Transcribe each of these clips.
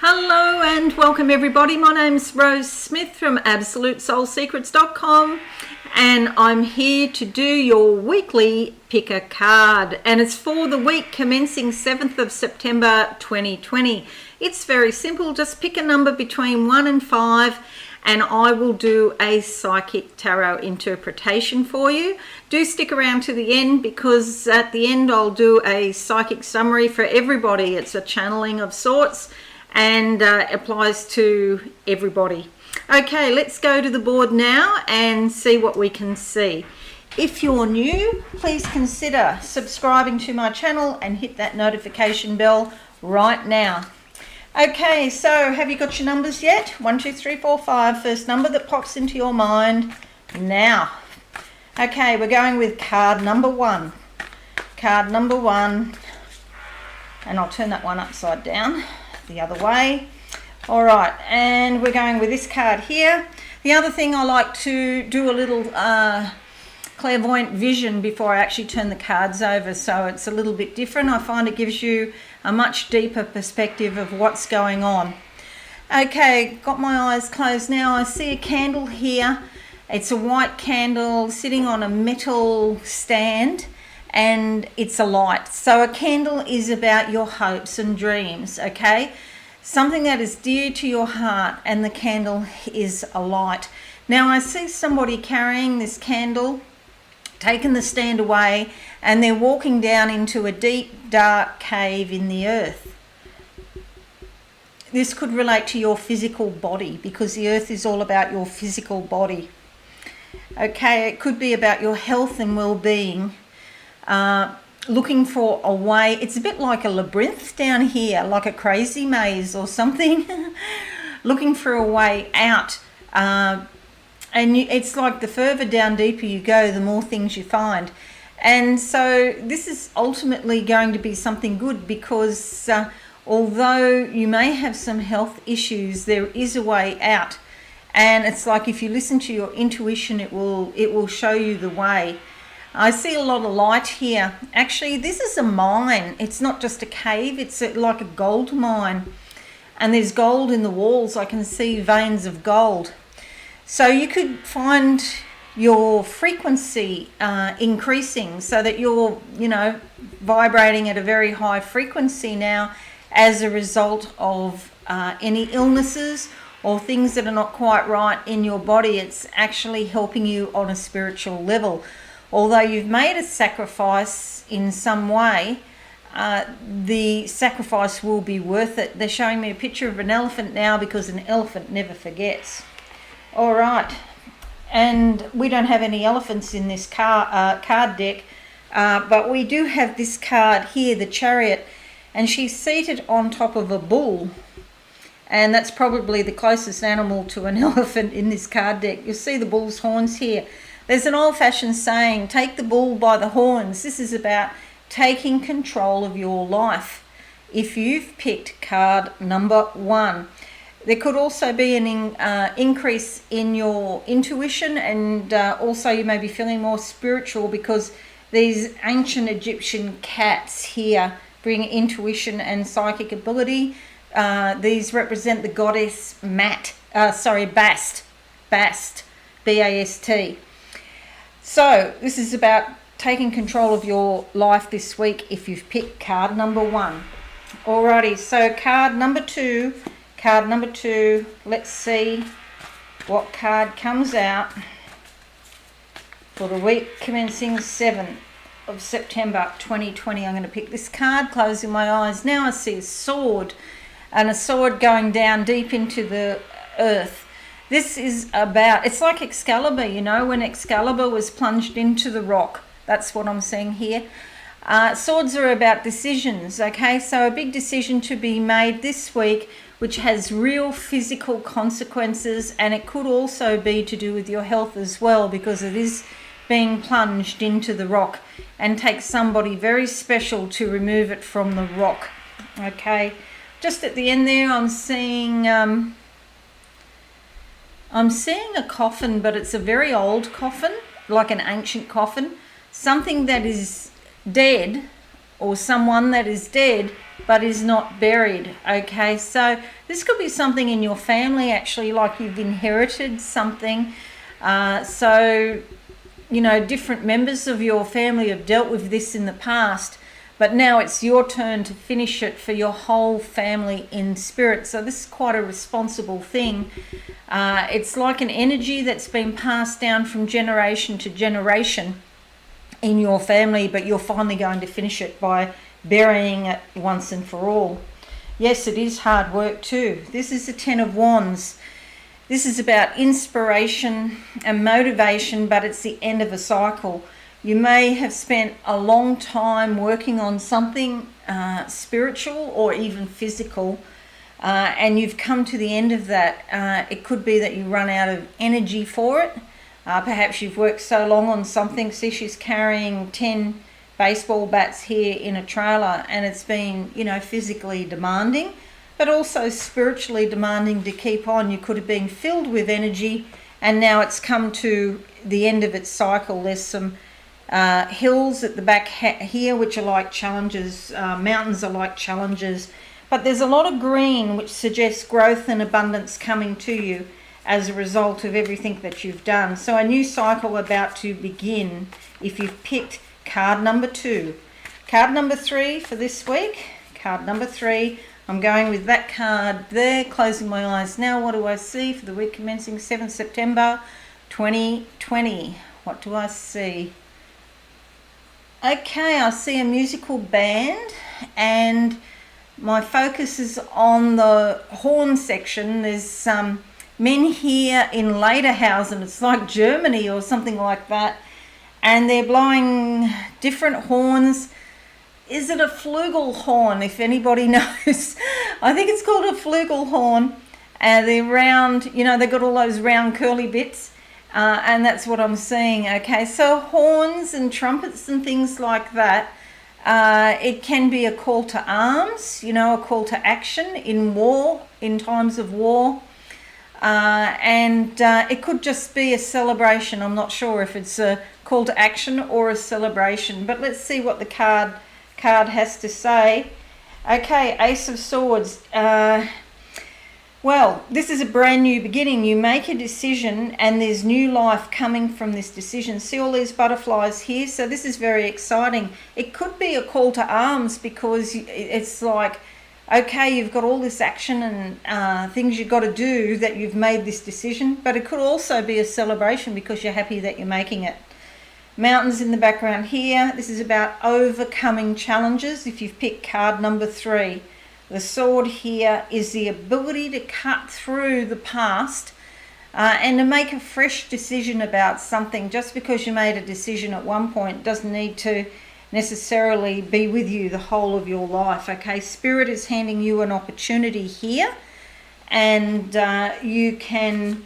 Hello and welcome everybody. My name's Rose Smith from AbsoluteSoulSecrets.com and I'm here to do your weekly pick a card, and it's for the week commencing 7th of September 2020. It's very simple. Just pick a number between 1 and 5 and I will do a psychic tarot interpretation for you. Do stick around to the end because at the end I'll do a psychic summary for everybody. It's a channeling of sorts and applies to everybody. Okay, let's go to the board now and see what we can see. If you're new, please consider subscribing to my channel and hit that notification bell right now. Okay, so have you got your numbers yet? 1, 2, 3, 4, 5. First number that pops into your mind now. Okay, we're going with card number 1. Card number 1. And I'll turn that one upside down the other way. All right, and we're going with this card here. The other thing, I like to do a little clairvoyant vision before I actually turn the cards over, so it's a little bit different. I find it gives you a much deeper perspective of what's going on. Okay, got my eyes closed now. I see a candle here. It's a white candle sitting on a metal stand and it's a light. So a candle is about your hopes and dreams, okay? Something that is dear to your heart, and the candle is a light. Now I see somebody carrying this candle, taking the stand away, and they're walking down into a deep, dark cave in the earth. This could relate to your physical body because the earth is all about your physical body. Okay, it could be about your health and well-being. Looking for a way. It's a bit like a labyrinth down here, like a crazy maze or something. Looking for a way out. It's like the further down deeper you go, the more things you find. And so this is ultimately going to be something good because although you may have some health issues, there is a way out. And it's like if you listen to your intuition, it will show you the way. I see a lot of light here. Actually, this is a mine. It's not just a cave. It's like a gold mine. And there's gold in the walls. I can see veins of gold. So you could find your frequency increasing so that you're, vibrating at a very high frequency now as a result of any illnesses or things that are not quite right in your body. It's actually helping you on a spiritual level. Although you've made a sacrifice in some way, the sacrifice will be worth it. They're showing me a picture of an elephant now because an elephant never forgets. All right, and we don't have any elephants in this card deck, but we do have this card here, the Chariot, and she's seated on top of a bull. And that's probably the closest animal to an elephant in this card deck. You'll see the bull's horns here. There's an old-fashioned saying, take the bull by the horns. This is about taking control of your life. If you've picked card number 1, there could also be an increase in your intuition, and also you may be feeling more spiritual because these ancient Egyptian cats here bring intuition and psychic ability. These represent the goddess Bast, B-A-S-T. So this is about taking control of your life this week if you've picked card number 1. Alrighty, so card number 2, let's see what card comes out for the week commencing 7th of September 2020. I'm going to pick this card, closing my eyes. Now I see a sword, and a sword going down deep into the earth. This is about, it's like Excalibur, when Excalibur was plunged into the rock. That's what I'm seeing here. Swords are about decisions, okay? So a big decision to be made this week, which has real physical consequences, and it could also be to do with your health as well, because it is being plunged into the rock, and takes somebody very special to remove it from the rock, okay? Just at the end there, I'm seeing a coffin, but it's a very old coffin, like an ancient coffin. Something that is dead, or someone that is dead, but is not buried. Okay, so this could be something in your family, actually, like you've inherited something. So, you know, different members of your family have dealt with this in the past, but now it's your turn to finish it for your whole family in spirit. So this is quite a responsible thing. It's like an energy that's been passed down from generation to generation in your family, but you're finally going to finish it by burying it once and for all. Yes, it is hard work too. This is the Ten of Wands. This is about inspiration and motivation, but it's the end of a cycle. You may have spent a long time working on something spiritual or even physical, and you've come to the end of that. It could be that you run out of energy for it. Perhaps you've worked so long on something. See, she's carrying 10 baseball bats here in a trailer, and it's been, you know, physically demanding, but also spiritually demanding to keep on. You could have been filled with energy, and now it's come to the end of its cycle. There's some hills at the back here which are like challenges. Mountains are like challenges, but there's a lot of green which suggests growth and abundance coming to you as a result of everything that you've done. So a new cycle about to begin if you've picked card number 2. Card number 3 for this week. Card number 3. I'm going with that card there, closing my eyes now. What do I see for the week commencing 7th September 2020? What do I see? Okay, I see a musical band, and my focus is on the horn section. There's men here in Lederhausen. It's like Germany or something like that, and they're blowing different horns. Is it a flugelhorn, if anybody knows? I think it's called a flugelhorn. They're round, you know, they've got all those round curly bits, and that's what I'm seeing. Okay, so horns and trumpets and things like that. It can be a call to arms, you know, a call to action in war, in times of war. And it could just be a celebration. I'm not sure if it's a call to action or a celebration, but let's see what the card has to say. Okay, Ace of Swords. Well, this is a brand new beginning. You make a decision and there's new life coming from this decision. See all these butterflies here? So this is very exciting. It could be a call to arms because it's like, okay, you've got all this action and things you've got to do that you've made this decision, but it could also be a celebration because you're happy that you're making it. Mountains in the background here. This is about overcoming challenges if you've picked card number 3. The sword here is the ability to cut through the past and to make a fresh decision about something. Just because you made a decision at one point doesn't need to necessarily be with you the whole of your life. Okay, Spirit is handing you an opportunity here, and you can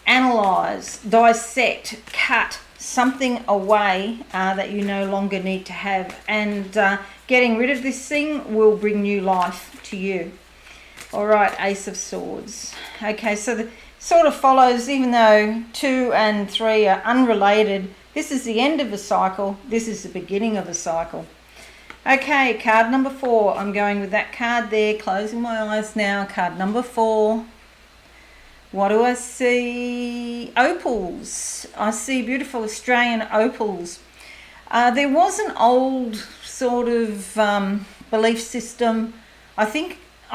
analyze, dissect, cut something away that you no longer need to have, and getting rid of this thing will bring new life to you. All right, Ace of Swords. Okay, so the sort of follows, even though 2 and 3 are unrelated. This is the end of a cycle. This is the beginning of a cycle. Okay, card number 4. I'm going with that card there, closing my eyes now. Card number 4. What do I see? Opals. I see beautiful Australian opals. There was an old sort of belief system. I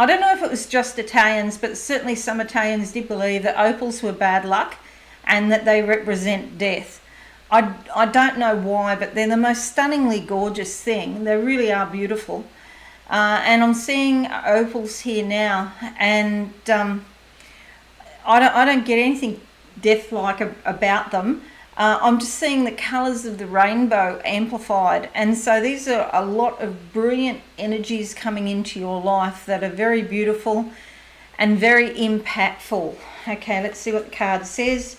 don't know if it was just Italians, but certainly some Italians did believe that opals were bad luck and that they represent death. I don't know why, but they're the most stunningly gorgeous thing. They really are beautiful. And I'm seeing opals here now, and I don't get anything death-like about them. I'm just seeing the colours of the rainbow amplified, and so these are a lot of brilliant energies coming into your life that are very beautiful and very impactful. Okay, let's see what the card says.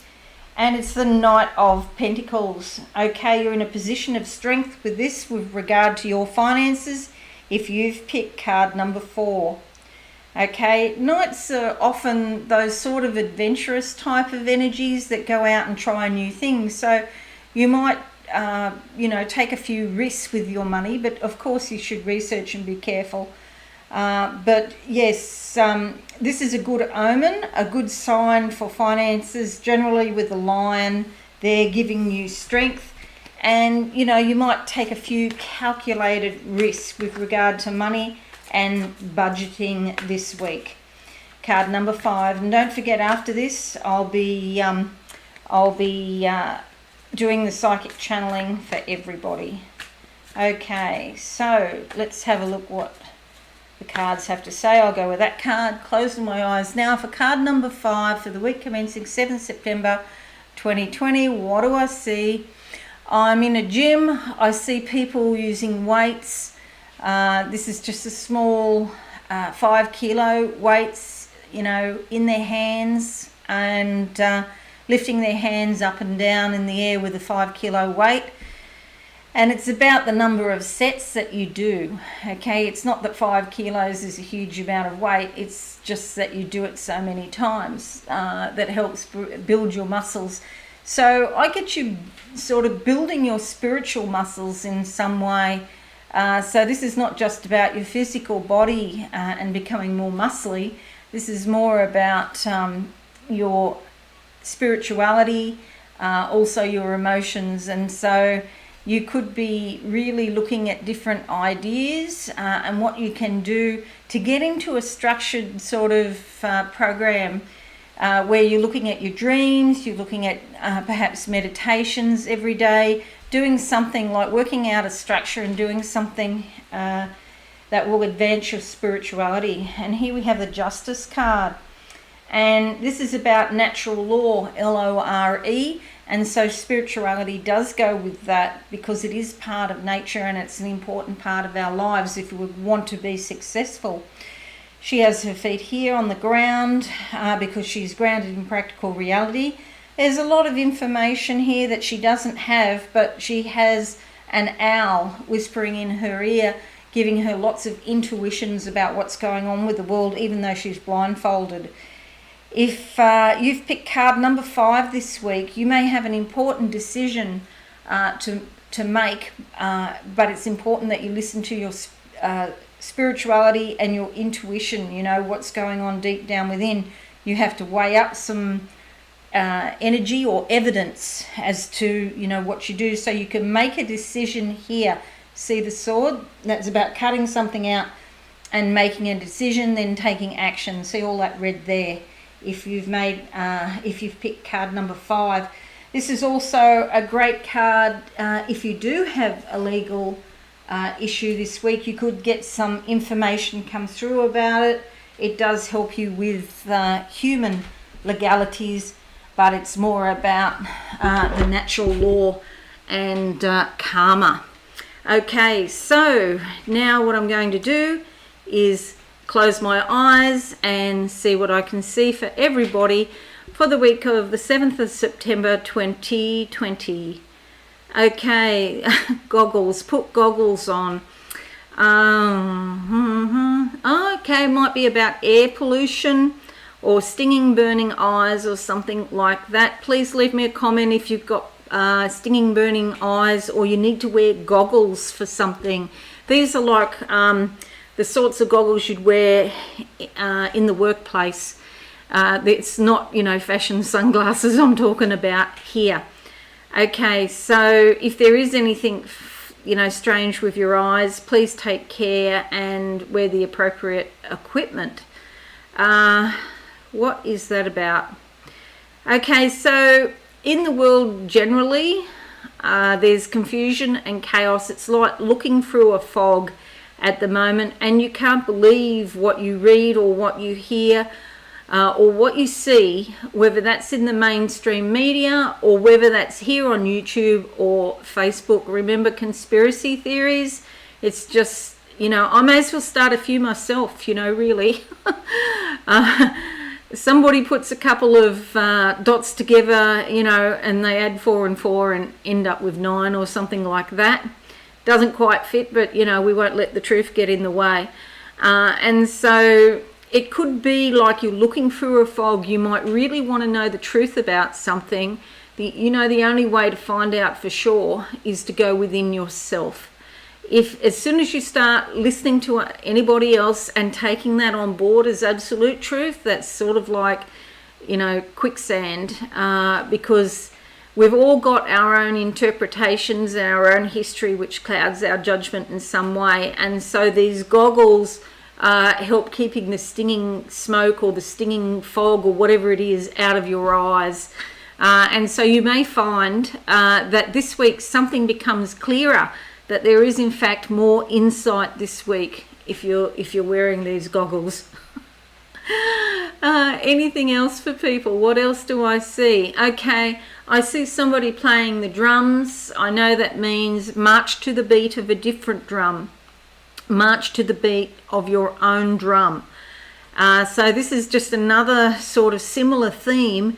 And it's the Knight of Pentacles. Okay, you're in a position of strength with this with regard to your finances if you've picked card number 4. Okay, Knights are often those sort of adventurous type of energies that go out and try new things. So you might, take a few risks with your money, but of course you should research and be careful. But yes, this is a good omen, a good sign for finances, generally with the lion there giving you strength. And, you know, you might take a few calculated risks with regard to money and budgeting this week. Card number 5. And don't forget, after this, I'll be doing the psychic channeling for everybody. Okay, so let's have a look what the cards have to say. I'll go with that card, closing my eyes now for card number 5 for the week commencing 7th September 2020. What do I see? I'm in a gym. I see people using weights. This is just a small 5 kilo weights, you know, in their hands, and lifting their hands up and down in the air with a 5 kilo weight. And it's about the number of sets that you do. Okay, it's not that 5 kilos is a huge amount of weight. It's just that you do it so many times that helps build your muscles. So I get you sort of building your spiritual muscles in some way. So this is not just about your physical body and becoming more muscly. This is more about your spirituality, also your emotions. And so you could be really looking at different ideas and what you can do to get into a structured sort of program where you're looking at your dreams, you're looking at perhaps meditations every day, doing something like working out a structure and doing something that will advance your spirituality. And here we have the Justice card. And this is about natural law, Lore. And so spirituality does go with that because it is part of nature and it's an important part of our lives if we want to be successful. She has her feet here on the ground because she's grounded in practical reality. There's a lot of information here that she doesn't have, but she has an owl whispering in her ear, giving her lots of intuitions about what's going on with the world, even though she's blindfolded. If you've picked card number 5 this week, you may have an important decision to make, but it's important that you listen to your spirituality and your intuition, you know, what's going on deep down within. You have to weigh up some energy or evidence as to, you know, what you do so you can make a decision here. See the sword? That's about cutting something out and making a decision, then taking action. See all that red there? If you've picked card number 5. This is also a great card if you do have a legal issue this week. You could get some information come through about it. It does help you with human legalities, but it's more about the natural law and karma. Okay, so now what I'm going to do is close my eyes and see what I can see for everybody for the week of the 7th of September 2020. Okay, goggles, put goggles on. Okay, might be about air pollution or stinging, burning eyes or something like that. Please leave me a comment if you've got stinging, burning eyes or you need to wear goggles for something. These are like the sorts of goggles you'd wear in the workplace. It's not, you know, fashion sunglasses I'm talking about here. Okay, so if there is anything, you know, strange with your eyes, please take care and wear the appropriate equipment. What is that about? Okay, so in the world generally, there's confusion and chaos. It's like looking through a fog at the moment, and you can't believe what you read or what you hear or what you see, whether that's in the mainstream media or whether that's here on YouTube or Facebook. Remember, conspiracy theories, it's just, you know, I may as well start a few myself, you know, really. Somebody puts a couple of dots together, you know, and they add 4 and 4 and end up with 9 or something like that. Doesn't quite fit, but, you know, we won't let the truth get in the way. And so it could be like you're looking through a fog. You might really want to know the truth about something. The only way to find out for sure is to go within yourself. if as soon as you start listening to anybody else and taking that on board as absolute truth, that's sort of like, quicksand, because we've all got our own interpretations and our own history, which clouds our judgment in some way. And so these goggles help keeping the stinging smoke or the stinging fog or whatever it is out of your eyes. And so you may find that this week something becomes clearer, that there is in fact more insight this week if you're wearing these goggles. Anything else for people? What else do I see? Okay, I see somebody playing the drums. I know that means march to the beat of a different drum. March to the beat of your own drum. So this is just another sort of similar theme,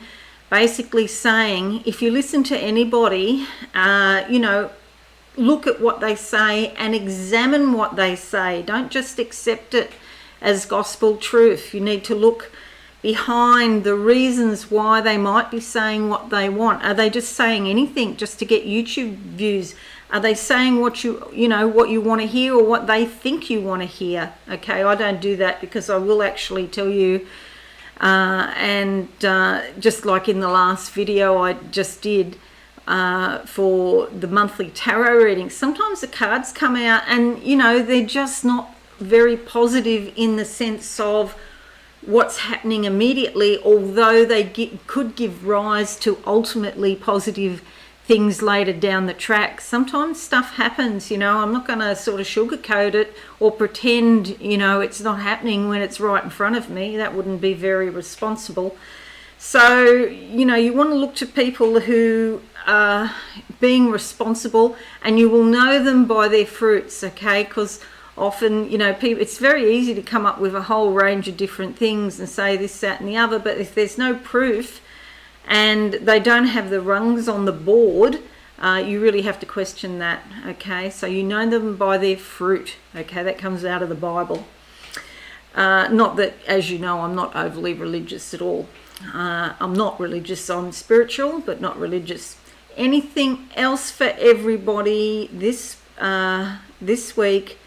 basically saying if you listen to anybody, look at what they say and examine what they say. Don't just accept it as gospel truth. You need to look behind the reasons why they might be saying what they want. Are they just saying anything just to get YouTube views? Are they saying what what you want to hear or what they think you want to hear? Okay, I don't do that, because I will actually tell you, just like in the last video I just did for the monthly tarot reading, sometimes the cards come out and they're just not very positive in the sense of what's happening immediately, although they could give rise to ultimately positive things later down the track. Sometimes stuff happens, I'm not going to sort of sugarcoat it or pretend it's not happening when it's right in front of me. That wouldn't be very responsible. So you want to look to people who are being responsible, and you will know them by their fruits, okay? Because often, people, it's very easy to come up with a whole range of different things and say this, that and the other, but if there's no proof and they don't have the rungs on the board, you really have to question that, okay? So you know them by their fruit, okay? That comes out of the Bible. Not that, as you know, I'm not overly religious at all. I'm not religious, I'm spiritual, but not religious. Anything else for everybody this week?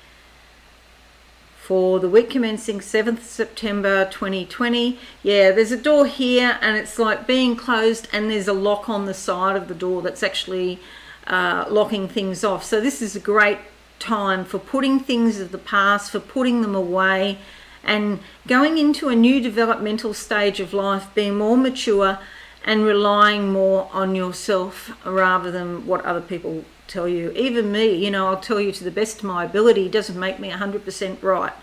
For the week commencing 7th September 2020. Yeah, there's a door here and it's like being closed, and there's a lock on the side of the door that's actually locking things off. So this is a great time for putting things of the past, for putting them away and going into a new developmental stage of life, being more mature and relying more on yourself rather than what other people tell you. Even me, I'll tell you to the best of my ability, doesn't make me 100% right.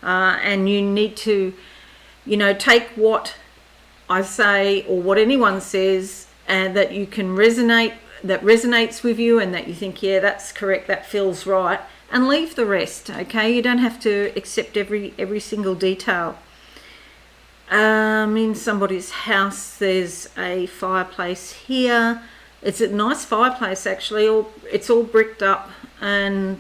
And you need to, take what I say or what anyone says and that you can that resonates with you and that you think, yeah, that's correct, that feels right, and leave the rest, okay? You don't have to accept every single detail. In somebody's house, there's a fireplace here. It's a nice fireplace, actually. It's all bricked up, and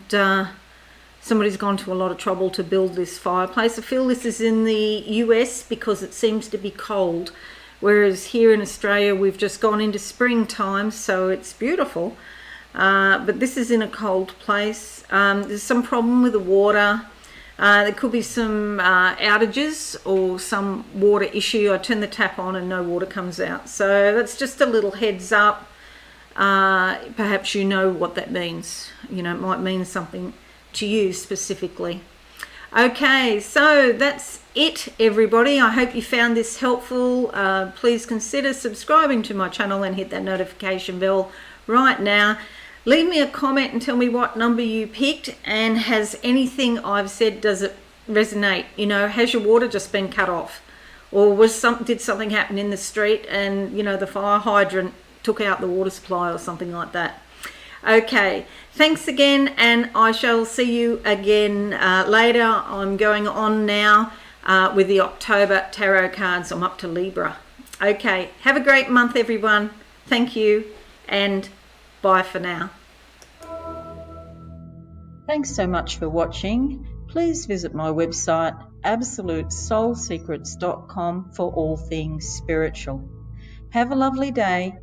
somebody's gone to a lot of trouble to build this fireplace. I feel this is in the US because it seems to be cold, whereas here in Australia we've just gone into springtime, so it's beautiful. But this is in a cold place. There's some problem with the water. There could be some outages or some water issue. I turn the tap on and no water comes out. So that's just a little heads up. Perhaps you know what that means. It might mean something to you specifically. Okay, so that's it, everybody. I hope you found this helpful. Please consider subscribing to my channel and hit that notification bell right now. Leave me a comment and tell me what number you picked, and has anything I've said, does it resonate? Has your water just been cut off, or did something happen in the street and the fire hydrant took out the water supply or something like that? Okay, thanks again, and I shall see you again later. I'm going on now with the October tarot cards. I'm up to Libra. Okay, have a great month, everyone. Thank you, and bye for now. Thanks so much for watching. Please visit my website absolutesoulsecrets.com for all things spiritual. Have a lovely day.